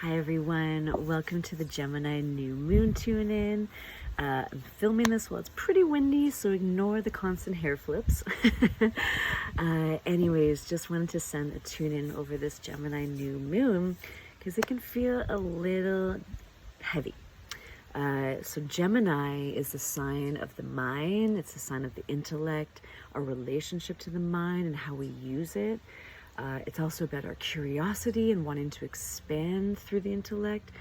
Hi everyone, welcome to the Gemini new moon tune-in. I'm filming this while it's pretty windy, so ignore the constant hair flips. Anyways, just wanted to send a tune-in over this Gemini new moon because it can feel a little heavy. So Gemini is the sign of the mind, it's the sign of the intellect, our relationship to the mind and how we use it. It's also about our curiosity and wanting to expand through the intellect,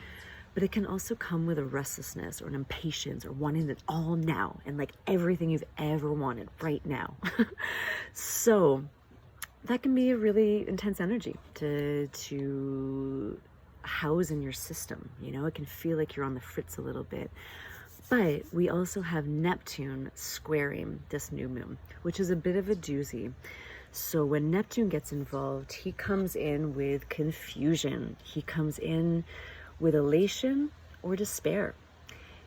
but it can also come with a restlessness or an impatience or wanting it all now and like everything you've ever wanted right now. So that can be a really intense energy to house in your system. You know, it can feel like you're on the fritz a little bit. But we also have Neptune squaring this new moon, which is a bit of a doozy. So when Neptune gets involved, he comes in with confusion. He comes in with elation or despair.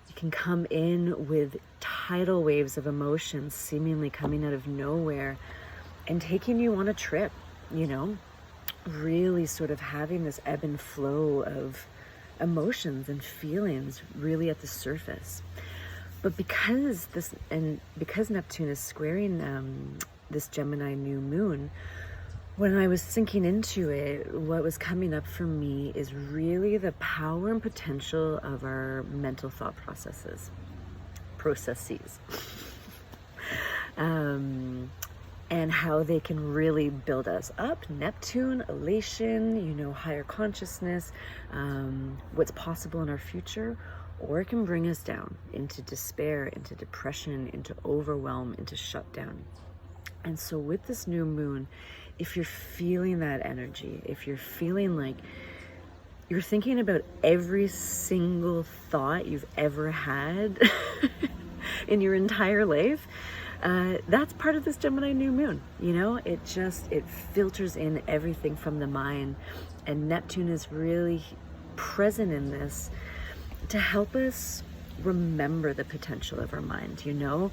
He can come in with tidal waves of emotions seemingly coming out of nowhere and taking you on a trip, you know, really sort of having this ebb and flow of emotions and feelings really at the surface. But because Neptune is squaring this Gemini new moon, when I was sinking into it, what was coming up for me is really the power and potential of our mental thought processes. And how they can really build us up. Neptune, elation, you know, higher consciousness, what's possible in our future, or it can bring us down into despair, into depression, into overwhelm, into shutdown. And so with this new moon, if you're feeling that energy, if you're feeling like you're thinking about every single thought you've ever had in your entire life, that's part of this Gemini new moon. You know, it filters in everything from the mind, and Neptune is really present in this to help us remember the potential of our mind. You know,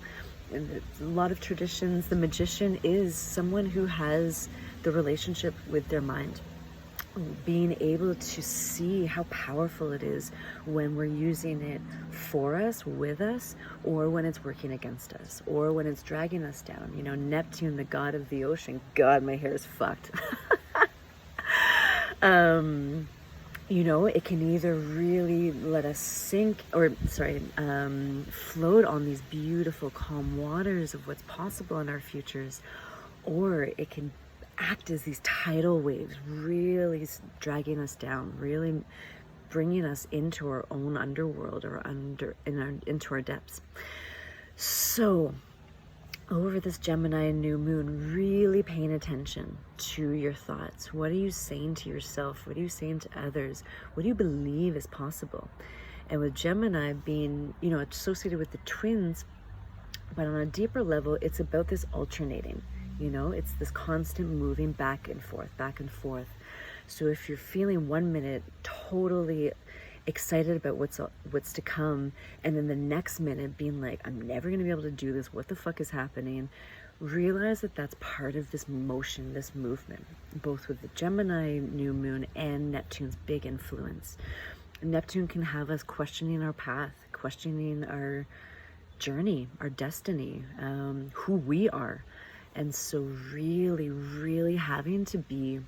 in a lot of traditions, the magician is someone who has the relationship with their mind, being able to see how powerful it is when we're using it for us, with us, or when it's working against us, or when it's dragging us down. You know, Neptune, the god of the ocean. God, my hair is fucked. You know, it can either really let us float on these beautiful, calm waters of what's possible in our futures, or it can act as these tidal waves, really dragging us down, really bringing us into our own underworld or into our depths. So over this Gemini new moon, really paying attention to your thoughts. What are you saying to yourself? What are you saying to others? What do you believe is possible? And with Gemini being, you know, associated with the twins, but on a deeper level, it's about this alternating. You know, it's this constant moving back and forth, back and forth. So if you're feeling 1 minute totally excited about what's to come, and then the next minute being like, I'm never going to be able to do this, what the fuck is happening, realize that that's part of this motion, this movement, both with the Gemini new moon and Neptune's big influence. Neptune can have us questioning our path, questioning our journey, our destiny, who we are. And so really, really having to be a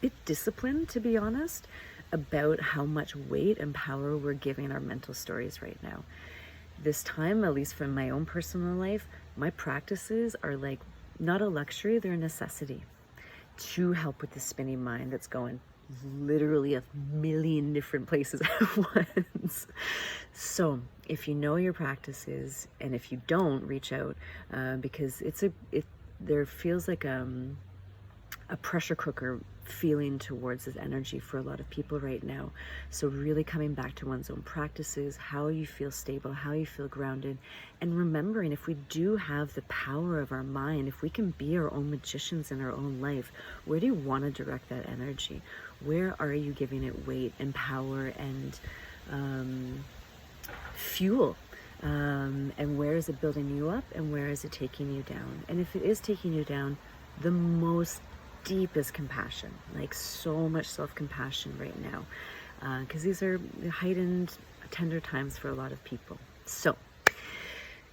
bit disciplined, to be honest, about how much weight and power we're giving our mental stories right now. This time, at least from my own personal life, my practices are like not a luxury, they're a necessity to help with the spinning mind that's going literally a million different places at once. So if you know your practices, and if you don't, reach out, because there feels like a pressure cooker feeling towards this energy for a lot of people right now. So really coming back to one's own practices, how you feel stable, how you feel grounded, and remembering if we do have the power of our mind, if we can be our own magicians in our own life, where do you want to direct that energy? Where are you giving it weight and power and fuel? And where is it building you up, and where is it taking you down? And if it is taking you down, the most deepest compassion, like so much self-compassion right now. because these are heightened, tender times for a lot of people. So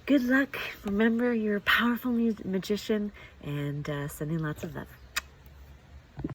good luck. Remember, you're a powerful magician, and sending lots of love.